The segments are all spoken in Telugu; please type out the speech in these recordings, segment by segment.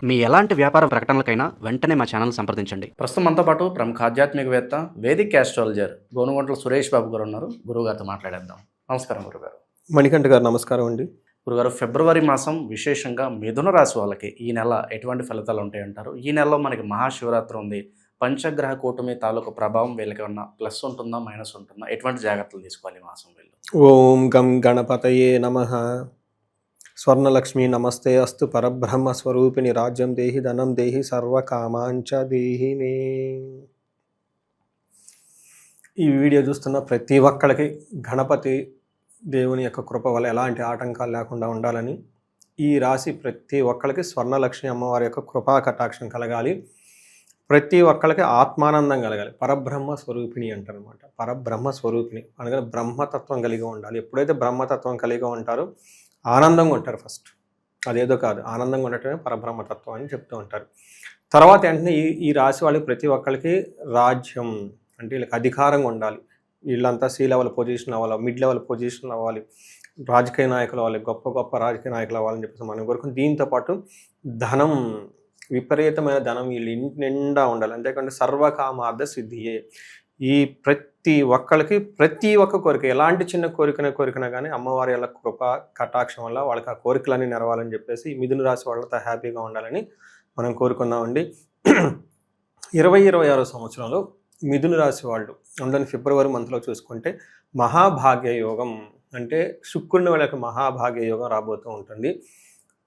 మీ ఎలాంటి వ్యాపార ప్రకటనలకైనా వెంటనే మా ఛానల్ సంప్రదించండి. ప్రస్తుతం మనతో పాటు ప్రముఖ ఆధ్యాత్మికవేత్త వేదిక్ ఆస్ట్రాలజర్ గోనుగొంట్ల సురేష్ బాబు గారు ఉన్నారు. గురువుగారితో మాట్లాడేద్దాం. నమస్కారం గురుగారు. మణికంఠ గారు నమస్కారం అండి. గురుగారు, ఫిబ్రవరి మాసం విశేషంగా మిథున రాశి వాళ్ళకి ఈ నెల ఎటువంటి ఫలితాలు ఉంటాయంటారు? ఈ నెలలో మనకి మహాశివరాత్రి ఉంది. పంచగ్రహ కూటమి తాలూకు ప్రభావం వీళ్ళకి ఉన్న ప్లస్ ఉంటుందా, మైనస్ ఉంటుందా? ఎటువంటి జాగ్రత్తలు తీసుకోవాలి ఈ మాసం వీళ్ళు? ఓం గం గణపతయే నమః. స్వర్ణలక్ష్మి నమస్తే అస్తు. పరబ్రహ్మ స్వరూపిణి రాజ్యం దేహి ధనం దేహి సర్వకామాంచ దేహి మే. ఈ వీడియో చూస్తున్న ప్రతి ఒక్కరికి గణపతి దేవుని యొక్క కృప వల్ల ఎలాంటి ఆటంకాలు లేకుండా ఉండాలని, ఈ రాశి ప్రతి ఒక్కరికి స్వర్ణలక్ష్మి అమ్మవారి యొక్క కృపా కటాక్షం కలగాలి, ప్రతి ఒక్కరికి ఆత్మానందం కలగాలి. పరబ్రహ్మ స్వరూపిణి అంటారనమాట. పరబ్రహ్మ స్వరూపిణి అనగా బ్రహ్మతత్వం కలిగి ఉండాలి. ఎప్పుడైతే బ్రహ్మతత్వం కలిగి ఉంటారో ఆనందంగా ఉంటారు. ఫస్ట్ అదేదో కాదు, ఆనందంగా ఉండటమే పరబ్రహ్మతత్వం అని చెప్తూ ఉంటారు. తర్వాత వెంటనే ఈ రాశి వాళ్ళకి ప్రతి ఒక్కరికి రాజ్యం అంటే వీళ్ళకి అధికారంగా ఉండాలి. వీళ్ళంతా సి లెవెల్ పొజిషన్ అవ్వాలి, మిడ్ లెవెల్ పొజిషన్ అవ్వాలి, రాజకీయ నాయకులు అవ్వాలి, గొప్ప గొప్ప రాజకీయ నాయకులు అవ్వాలని చెప్పేసి మనం కోరుకుని, దీంతోపాటు ధనం, విపరీతమైన ధనం వీళ్ళు ఇంటి నిండా ఉండాలి. అంతేకాకుండా సర్వకామార్థ సిద్ధియే. ఈ ప్రతి ఒక్కరికి ప్రతి ఒక్క కోరిక, ఎలాంటి చిన్న కోరికనా కానీ అమ్మవారి వాళ్ళ కృప కటాక్షం వల్ల వాళ్ళకి ఆ కోరికలన్నీ నెరవాలని చెప్పేసి మిథున రాశి వాళ్ళతో హ్యాపీగా ఉండాలని మనం కోరుకున్నామండి. 2026 సంవత్సరంలో మిథున రాశి వాళ్ళు అందులో ఫిబ్రవరి మంత్లో చూసుకుంటే మహాభాగ్య యోగం అంటే శుక్రుని వాళ్ళకి మహాభాగ్య యోగం రాబోతూ ఉంటుంది.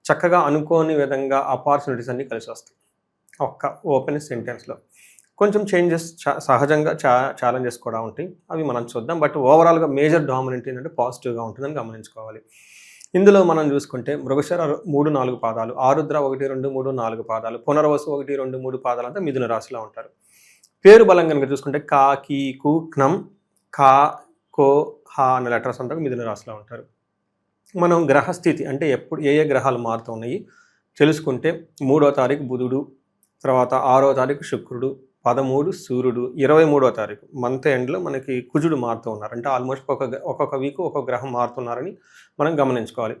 చక్కగా అనుకోని విధంగా ఆపర్చునిటీస్ అన్నీ కలిసి వస్తాయి. ఒక్క ఓపెన్ సెంటెన్స్లో కొంచెం చేంజెస్ సహజంగా ఛాలెంజెస్ కూడా ఉంటాయి, అవి మనం చూద్దాం. బట్ ఓవరాల్గా మేజర్ డామినెంట్ ఏంటంటే పాజిటివ్గా ఉంటుందని గమనించుకోవాలి. ఇందులో మనం చూసుకుంటే మృగశిర 3-4 పాదాలు, ఆరుద్ర 1-2-3-4 పాదాలు, పునర్వసు 1-2-3 పాదాలు అంతా మిథున రాశిలో ఉంటారు. పేరు బలం కనుక చూసుకుంటే కా, కీ, కు, క్నం, కా, కో, హా అనే లెటర్స్ అంతా మిథున రాశిలో ఉంటారు. మనం గ్రహస్థితి అంటే ఎప్పుడు ఏ గ్రహాలు మారుతూ ఉన్నాయి తెలుసుకుంటే 3వ తారీఖు బుధుడు, తర్వాత 6వ తారీఖు శుక్రుడు, 13 సూర్యుడు, 23వ తారీఖు మంత్ ఎండ్లో మనకి కుజుడు మారుతూ ఉన్నారు. అంటే ఆల్మోస్ట్ ఒక్కొక్క వీక్ ఒక్కొక్క గ్రహం మారుతున్నారని మనం గమనించుకోవాలి.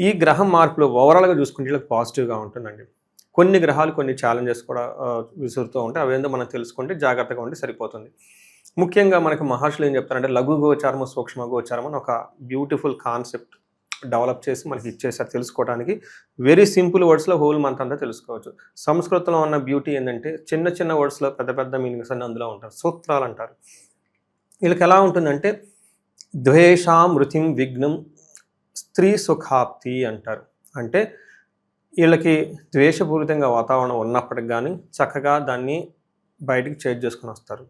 ఈ గ్రహం మార్పులు ఓవరాల్గా చూసుకుంటే వీళ్ళకి పాజిటివ్గా ఉంటుందండి. కొన్ని గ్రహాలు కొన్ని ఛాలెంజెస్ కూడా విసురుతూ ఉంటాయి. అవేందో మనం తెలుసుకుంటే జాగ్రత్తగా ఉండి సరిపోతుంది. ముఖ్యంగా మనకి మహర్షులు ఏం చెప్తారంటే లఘు గోచారము సూక్ష్మ గోచారం అని ఒక బ్యూటిఫుల్ కాన్సెప్ట్ డెవలప్ చేసి మనకి ఇచ్చేసారు తెలుసుకోవడానికి. వెరీ సింపుల్ వర్డ్స్లో హోల్ మంత్ అంతా తెలుసుకోవచ్చు. సంస్కృతంలో ఉన్న బ్యూటీ ఏంటంటే చిన్న చిన్న వర్డ్స్లో పెద్ద పెద్ద మీనింగ్స్ అన్నీ అందులో ఉంటారు. సూత్రాలు అంటారు. వీళ్ళకి ఎలా ఉంటుందంటే ద్వేషామృతిం విఘ్నం స్త్రీ సుఖాప్తి అంటారు. అంటే వీళ్ళకి ద్వేషపూరితంగా వాతావరణం ఉన్నప్పటికి కానీ చక్కగా దాన్ని బయటికి చేంజ్ చేసుకుని వస్తారు.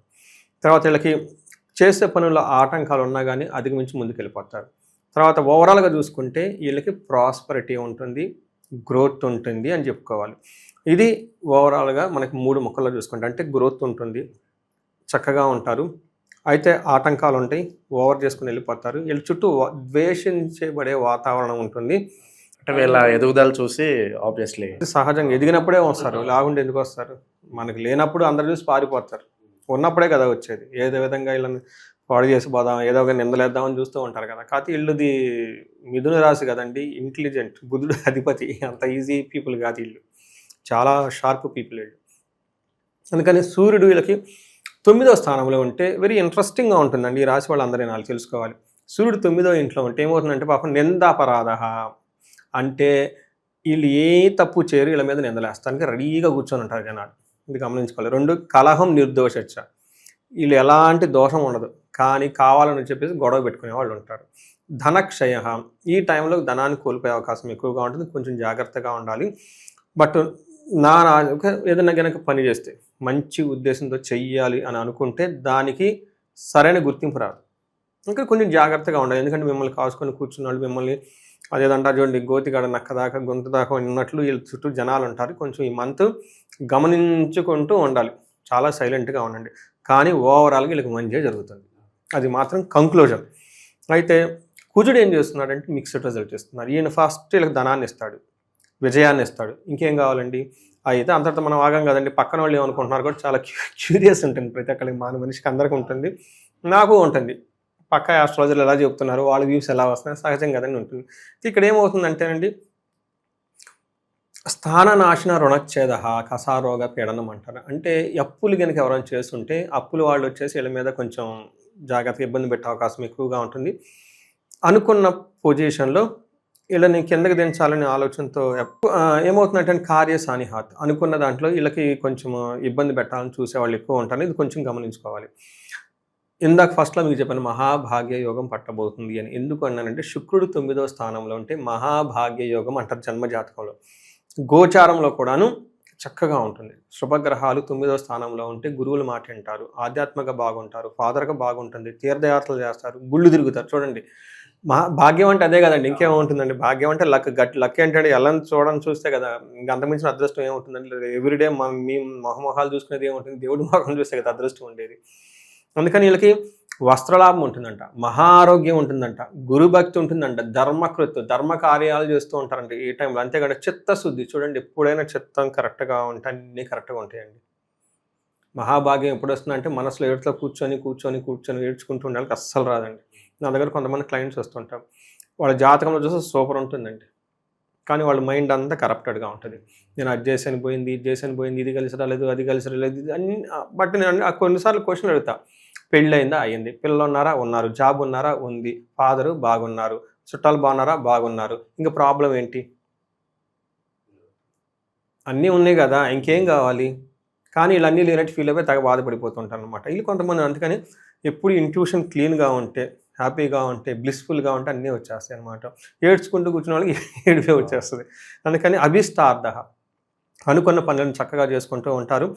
తర్వాత వీళ్ళకి చేసే పనుల్లో ఆటంకాలు ఉన్నా కానీ అధిగమించి ముందుకు వెళ్ళిపోతారు. తర్వాత ఓవరాల్గా చూసుకుంటే వీళ్ళకి ప్రాస్పరిటీ ఉంటుంది, గ్రోత్ ఉంటుంది అని చెప్పుకోవాలి. ఇది ఓవరాల్గా మనకి 3 ముక్కల్లో చూసుకుంటే అంటే గ్రోత్ ఉంటుంది, చక్కగా ఉంటారు, అయితే ఆటంకాలు ఉంటాయి, ఓవర్ చేసుకుని వెళ్ళిపోతారు. వీళ్ళ చుట్టూ ద్వేషించబడే వాతావరణం ఉంటుంది. అంటే వీళ్ళ ఎదుగుదల చూసి ఆబ్వియస్లీ సహజంగా ఎదిగినప్పుడే వస్తారు, లాగుండి ఎందుకు వస్తారు? మనకి లేనప్పుడు అందరు చూసి పారిపోతారు, ఉన్నప్పుడే కదా వచ్చేది. ఏదో విధంగా వీళ్ళని పాడు చేసి పోదాం, ఏదో ఒక నిందలేద్దామని చూస్తూ ఉంటారు కదా. కాకపోతే వీళ్ళది మిథున రాశి కదండి, ఇంటెలిజెంట్, బుధుడు అధిపతి, అంత ఈజీ పీపుల్ కాదు వీళ్ళు, చాలా షార్ప్ పీపుల్ వీళ్ళు. అందుకని సూర్యుడు వీళ్ళకి 9వ స్థానంలో ఉంటే వెరీ ఇంట్రెస్టింగ్గా ఉంటుందండి. ఈ రాశి వాళ్ళందరూ నాలుగు తెలుసుకోవాలి. సూర్యుడు 9వ ఇంట్లో ఉంటే ఏమవుతుందంటే పాపం నిందాపరాధ అంటే వీళ్ళు ఏ తప్పు చేయరు, వీళ్ళ మీద నిందలేస్తానికి రెడీగా కూర్చొని ఉంటారు జనాలు. ఇది గమనించుకోవాలి. 2 కలహం నిర్దోషచ్చ, వీళ్ళు ఎలాంటి దోషం ఉండదు కానీ కావాలని చెప్పేసి గొడవ పెట్టుకునే వాళ్ళు ఉంటారు. ధనక్షయ, ఈ టైంలో ధనాన్ని కోల్పోయే అవకాశం ఎక్కువగా ఉంటుంది, కొంచెం జాగ్రత్తగా ఉండాలి. బట్ ఏదైనా కనుక పని చేస్తే మంచి ఉద్దేశంతో చెయ్యాలి అని అనుకుంటే దానికి సరైన గుర్తింపు రాదు. ఇంకా కొంచెం జాగ్రత్తగా ఉండాలి. ఎందుకంటే మిమ్మల్ని కాసుకొని కూర్చున్న వాళ్ళు మిమ్మల్ని అదేదంటా చూడండి, గోతిగాడ నక్క దాకా గొంతు దాకా ఉన్నట్లు వీళ్ళ చుట్టూ జనాలు ఉంటారు. కొంచెం ఈ మంత్ గమనించుకుంటూ ఉండాలి, చాలా సైలెంట్గా ఉండండి. కానీ ఓవరాల్గా వీళ్ళకి మంచిగా జరుగుతుంది, అది మాత్రం కంక్లూజన్. అయితే కుజుడు ఏం చేస్తున్నాడంటే మిక్స్డ్ రిజల్ట్ ఇస్తున్నారు. ఈయన ఫస్ట్ వీళ్ళకి ధనాన్ని ఇస్తాడు, విజయాన్ని ఇస్తాడు, ఇంకేం కావాలండి? అయితే అంతటా మనం ఆగం కదండి. పక్కన వాళ్ళు ఏమనుకుంటున్నారు కూడా చాలా క్యూరియస్ ఉంటుంది ప్రతి ఒక్కరికి, మనిషికి అందరికీ ఉంటుంది, నాకు ఉంటుంది. పక్క ఆస్ట్రాలజర్లు ఎలా చెప్తున్నారు, వాళ్ళ వ్యూస్ ఎలా వస్తున్నాయి, సహజం కదండి ఉంటుంది. ఇక్కడ ఏమవుతుందంటేనండి స్థాననాశన రుణచ్ఛేద కసారోగ పీడనం అంటారు. అంటే అప్పులు కనుక ఎవరైనా చేస్తుంటే అప్పులు వాళ్ళు వచ్చేసి వీళ్ళ మీద కొంచెం జాగ్రత్తగా ఇబ్బంది పెట్టే అవకాశం ఎక్కువగా ఉంటుంది. అనుకున్న పొజిషన్లో వీళ్ళని కిందకి దించాలనే ఆలోచనతో ఏమవుతుందంటే కార్యసానిహాత్ అనుకున్న దాంట్లో వీళ్ళకి కొంచెం ఇబ్బంది పెట్టాలని చూసేవాళ్ళు ఎక్కువ ఉంటారు. ఇది కొంచెం గమనించుకోవాలి. ఇందాక ఫస్ట్లో మీకు చెప్పాను మహాభాగ్య యోగం పట్టబోతుంది అని. ఎందుకు అన్నానంటే శుక్రుడు 9వ స్థానంలో ఉంటే మహాభాగ్య యోగం అంటారు జన్మజాతకంలో. గోచారంలో కూడాను చక్కగా ఉంటుంది. శుభగ్రహాలు 9వ స్థానంలో ఉంటే గురువులు మాట వింటారు, ఆధ్యాత్మిక బాగుంటారు, ఫాదర్గా బాగుంటుంది, తీర్థయాత్రలు చేస్తారు, గుళ్ళు తిరుగుతారు. చూడండి భాగ్యం అంటే అదే కదండి, ఇంకేముంటుందండి? భాగ్యం అంటే లక్ ఏంటంటే ఎల్లని చూస్తే కదా, ఇంక అంతమించిన అదృష్టం ఏముంటుందండి? ఎవ్రీడే మీ మొహమొహాలు చూసుకునేది ఏముంటుంది? దేవుడి మొహం చూస్తే కదా అదృష్టం ఉండేది. అందుకని వీళ్ళకి వస్త్రలాభం ఉంటుందంట, మహా ఆరోగ్యం ఉంటుందంట, గురుభక్తి ఉంటుందంట, ధర్మ కార్యాలు చేస్తూ ఉంటారంట ఈ టైంలో. అంతేకాదు చిత్తశుద్ధి. చూడండి ఎప్పుడైనా చిత్తం కరెక్ట్గా ఉంటే అన్నీ కరెక్ట్గా ఉంటాయండి. మహాభాగ్యం ఎప్పుడు వస్తుందంటే మనసులో ఏడుతో కూర్చొని ఏడ్చుకుంటూ ఉండాలి, అస్సలు రాదండి. నా దగ్గర కొంతమంది క్లయింట్స్ వస్తుంటారు, వాళ్ళ జాతకంలో చూస్తే సూపర్ ఉంటుందండి, కానీ వాళ్ళ మైండ్ అంతా కరప్టెడ్గా ఉంటుంది. నేను అది చేసాను పోయింది, ఇది చేసాను పోయింది, ఇది కలిసి రాలేదు, అది కలిసి రాలేదు, ఇది అన్ని. బట్ నేను కొన్నిసార్లు క్వశ్చన్ అడుగుతా, పెళ్ళయిందా? అయ్యింది. పిల్లలు ఉన్నారా? ఉన్నారు. జాబ్ ఉన్నారా? ఉంది. ఫాదరు బాగున్నారు. చుట్టాలు బాగున్నారా? బాగున్నారు. ఇంకా ప్రాబ్లం ఏంటి? అన్నీ ఉన్నాయి కదా, ఇంకేం కావాలి? కానీ వీళ్ళన్నీ లేనట్టు ఫీల్ అయిపోయి తెగ బాధపడిపోతుంటారు అనమాట. వీళ్ళు కొంతమంది. అందుకని ఎప్పుడు ఇంట్యూషన్ క్లీన్గా ఉంటే, హ్యాపీగా ఉంటే, బ్లిస్ఫుల్గా ఉంటే అన్నీ వచ్చేస్తాయి అనమాట. ఏడ్చుకుంటూ కూర్చున్న వాళ్ళకి ఏడిపే వచ్చేస్తుంది. అందుకని అభిష్టార్థ అనుకున్న పనులను చక్కగా చేసుకుంటూ ఉంటారు.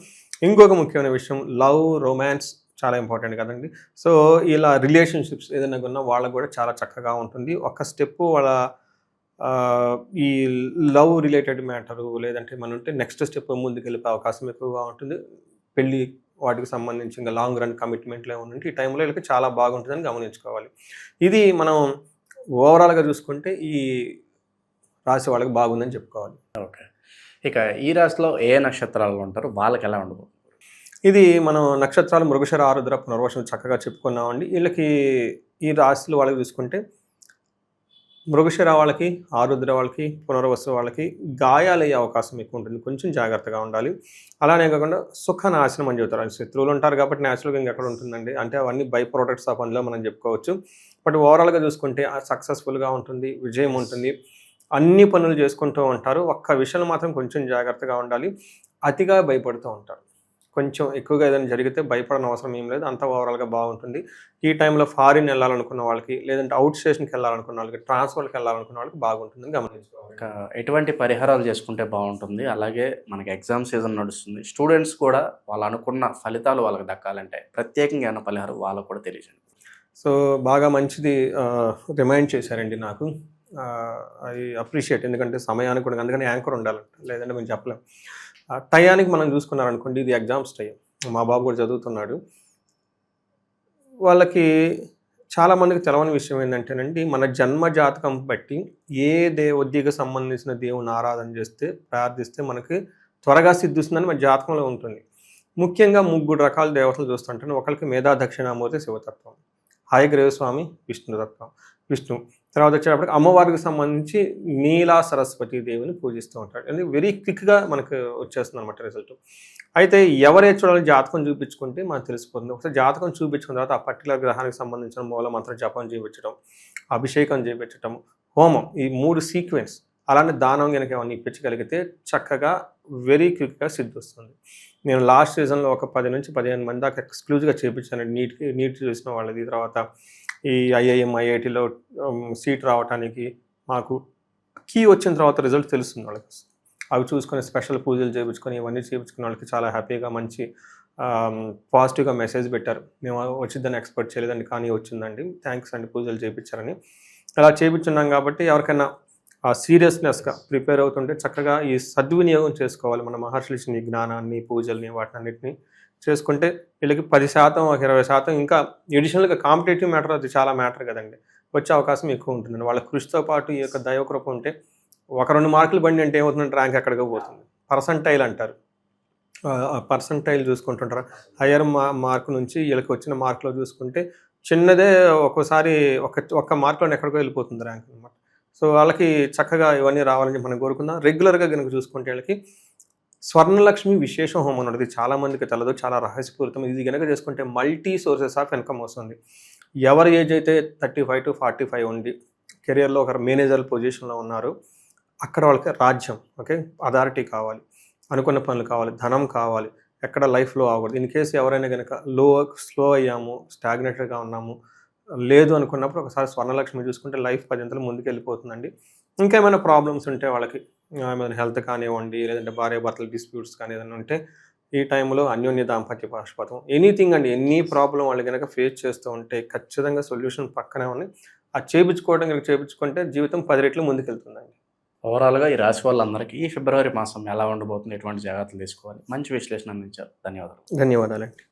ఇంకొక ముఖ్యమైన విషయం, లవ్, రొమాన్స్ చాలా ఇంపార్టెంట్ కదండి. సో ఇలా రిలేషన్షిప్స్ ఏదైనా కొన్నా వాళ్ళకు కూడా చాలా చక్కగా ఉంటుంది. ఒక స్టెప్ వాళ్ళ ఈ లవ్ రిలేటెడ్ మ్యాటరు లేదంటే మనం ఉంటే నెక్స్ట్ స్టెప్ ముందుకు వెళ్ళిపోయే అవకాశం ఎక్కువగా ఉంటుంది. పెళ్ళి వాటికి సంబంధించి ఇంకా లాంగ్ రన్ కమిట్మెంట్లు ఏమైనా ఉంటే ఈ టైంలో వీళ్ళకి చాలా బాగుంటుందని గమనించుకోవాలి. ఇది మనం ఓవరాల్గా చూసుకుంటే ఈ రాశి వాళ్ళకి బాగుందని చెప్పుకోవాలి. ఓకే. ఇక ఈ రాశిలో ఏ నక్షత్రాలు ఉంటారు, వాళ్ళకి ఎలా ఉండదు? ఇది మనం నక్షత్రాలు మృగశిర, ఆరుద్ర, పునర్వసం చక్కగా చెప్పుకున్నామండి. వీళ్ళకి ఈ రాశులు వాళ్ళకి చూసుకుంటే మృగశిర వాళ్ళకి, ఆరుద్ర వాళ్ళకి, పునర్వసు వాళ్ళకి గాయాలయ్యే అవకాశం ఎక్కువ ఉంటుంది. కొంచెం జాగ్రత్తగా ఉండాలి. అలానే కాకుండా సుఖ నాశనం అని చెబుతారు. శత్రువులు ఉంటారు కాబట్టి న్యాచురల్గా ఇంకెక్కడ ఉంటుందండి. అంటే అవన్నీ బై ప్రొడక్ట్స్ ఆఫ్ అందులో మనం చెప్పుకోవచ్చు. బట్ ఓవరాల్గా చూసుకుంటే సక్సెస్ఫుల్గా ఉంటుంది, విజయం ఉంటుంది, అన్ని పనులు చేసుకుంటూ ఉంటారు. ఒక్క విషయంలో మాత్రం కొంచెం జాగ్రత్తగా ఉండాలి. అతిగా భయపడుతూ ఉంటారు. కొంచెం ఎక్కువగా ఏదైనా జరిగితే భయపడని అవసరం ఏం లేదు, అంతా ఓవరాల్గా బాగుంటుంది. ఈ టైంలో ఫారిన్ వెళ్ళాలనుకున్న వాళ్ళకి, లేదంటే అవుట్ స్టేషన్కి వెళ్ళాలనుకున్న వాళ్ళకి, ట్రాన్స్ఫర్కి వెళ్ళాలనుకున్న వాళ్ళకి బాగుంటుందని గమనించుకోవాలి. ఇంకా ఎటువంటి పరిహారాలు చేసుకుంటే బాగుంటుంది? అలాగే మనకి ఎగ్జామ్ సీజన్ నడుస్తుంది, స్టూడెంట్స్ కూడా వాళ్ళు అనుకున్న ఫలితాలు వాళ్ళకి దక్కాలంటే ప్రత్యేకంగా ఏమైనా పరిహారం వాళ్ళకు కూడా తెలియజేయండి. సో బాగా మంచిది రిమైండ్ చేశారండి నాకు. I appreciate. ఎందుకంటే సమయానికి కూడా, అందుకని యాంకర్ ఉండాలంట, లేదంటే మేము చెప్పలేం. టయానికి మనం చూసుకున్నారనుకోండి, ఇది ఎగ్జామ్స్ టైం, మా బాబు కూడా చదువుతున్నాడు. వాళ్ళకి చాలామందికి తెలవని విషయం ఏంటంటేనండి, మన జన్మ జాతకం బట్టి ఏ దేవోద్యకు సంబంధించిన దేవుని ఆరాధన చేస్తే, ప్రార్థిస్తే మనకి త్వరగా సిద్ధిస్తుందని మన జాతకంలో ఉంటుంది. ముఖ్యంగా 3 రకాల దేవతలు చూస్తుంటాను. ఒకరికి మేధా దక్షిణామూర్తి శివతత్వం, హయగ్రీవ స్వామి విష్ణుతత్వం, విష్ణు. తర్వాత వచ్చేటప్పటికి అమ్మవారికి సంబంధించి నీలా సరస్వతి దేవిని పూజిస్తూ ఉంటాడు. అది వెరీ క్విక్గా మనకు వచ్చేస్తుంది అనమాట రిజల్ట్. అయితే ఎవరే చూడాలి, జాతకం చూపించుకుంటే మనకు తెలిసిపోతుంది. ఒకసారి జాతకం చూపించుకున్న తర్వాత ఆ పర్టికులర్ గ్రహానికి సంబంధించిన మూల మంత్ర జపం చేయించడం, అభిషేకం చేయించడం, హోమం, ఈ 3 సీక్వెన్స్, అలానే దానం కనుక ఏమన్నా ఇప్పించగలిగితే చక్కగా వెరీ క్విక్గా సిద్ధిస్తుంది. నేను లాస్ట్ సీజన్లో ఒక 10 నుంచి 15 మంది దాకా ఎక్స్క్లూజివ్గా చేయించాను. నీట్ చూసిన వాళ్ళది. తర్వాత ఈ ఐఐఎం, ఐఐటీలో సీట్ రావడానికి మాకు కీ వచ్చిన తర్వాత రిజల్ట్ తెలుస్తుంది వాళ్ళకి. అవి చూసుకొని స్పెషల్ పూజలు చేయించుకొని ఇవన్నీ చేయించుకున్న వాళ్ళకి చాలా హ్యాపీగా మంచి పాజిటివ్గా మెసేజ్ పెట్టారు. మేము వచ్చిందని ఎక్స్పెక్ట్ చేయలేదండి, కానీ వచ్చిందండి, థ్యాంక్స్ అండి పూజలు చేయించారని. అలా చేయించున్నాం కాబట్టి ఎవరికైనా సీరియస్నెస్గా ప్రిపేర్ అవుతుంటే చక్కగా ఈ సద్వినియోగం చేసుకోవాలి. మన మహర్షులు ఇచ్చిన ఈ జ్ఞానాన్ని, పూజల్ని, వాటినన్నిటిని చేసుకుంటే వీళ్ళకి 10%, 20% ఇంకా ఎడిషనల్గా కాంపిటేటివ్ మ్యాటర్, అది చాలా మ్యాటర్ కదండి, వచ్చే అవకాశం ఎక్కువ ఉంటుందండి. వాళ్ళ కృషితో పాటు ఈ యొక్క దైవకృప ఉంటే 1-2 మార్కులు బండి అంటే ఏమవుతుందంటే ర్యాంక్ ఎక్కడికి పోతుంది. పర్సంటైల్ అంటారు, పర్సంటైల్ చూసుకుంటుంటారు. హయ్యర్ మార్క్ నుంచి వీళ్ళకి వచ్చిన మార్కులో చూసుకుంటే చిన్నదే ఒక్కోసారి ఒక్క మార్కులో ఎక్కడికో వెళ్ళిపోతుంది ర్యాంక్ అనమాట. సో వాళ్ళకి చక్కగా ఇవన్నీ రావాలని మనం కోరుకుందాం. రెగ్యులర్గా కనుక చూసుకుంటే వీళ్ళకి స్వర్ణలక్ష్మి విశేష హోమం అనేది చాలా మందికి తెలదు, చాలా రహస్యపూరితం. ఇది కనుక చేసుకుంటే మల్టీ సోర్సెస్ ఆఫ్ ఇన్కమ్ వస్తుంది. ఎవరి ఏజ్ అయితే 35 to 45 ఉండి కెరియర్లో ఒక మేనేజర్ పొజిషన్లో ఉన్నారు, అక్కడ వాళ్ళకి రాజ్యం, ఓకే, అథారిటీ కావాలి, అనుకున్న పనులు కావాలి, ధనం కావాలి, ఎక్కడ లైఫ్లో అవ్వకూడదు. ఇన్ కేసు ఎవరైనా కనుక స్లో అయ్యాము, స్టాగ్నేటెడ్గా ఉన్నాము, లేదు అనుకున్నప్పుడు ఒకసారి స్వర్ణలక్ష్మి చూసుకుంటే లైఫ్ 10 అంతలు ముందుకు వెళ్ళిపోతుందండి. ఇంకేమైనా ప్రాబ్లమ్స్ ఉంటే వాళ్ళకి ఏమైనా హెల్త్ కానివ్వండి, లేదంటే భార్య భర్తల డిస్ప్యూట్స్ కానీ ఏదైనా ఉంటే ఈ టైంలో అన్యోన్య దాంపత్య పాశుపతం, ఎనీథింగ్ అండి, ఎనీ ప్రాబ్లం వాళ్ళు కనుక ఫేస్ చేస్తూ ఉంటే ఖచ్చితంగా సొల్యూషన్ పక్కనే ఉన్నాయి. అది చేయించుకుంటే జీవితం 10 రెట్లు ముందుకెళ్తుందండి. ఓవరాల్గా ఈ రాశి వాళ్ళందరికీ ఈ ఫిబ్రవరి మాసం ఎలా ఉండబోతుంది, ఎటువంటి జాగ్రత్తలు తీసుకోవాలి, మంచి విశ్లేషణ అందించారు. ధన్యవాదాలు. ధన్యవాదాలండి.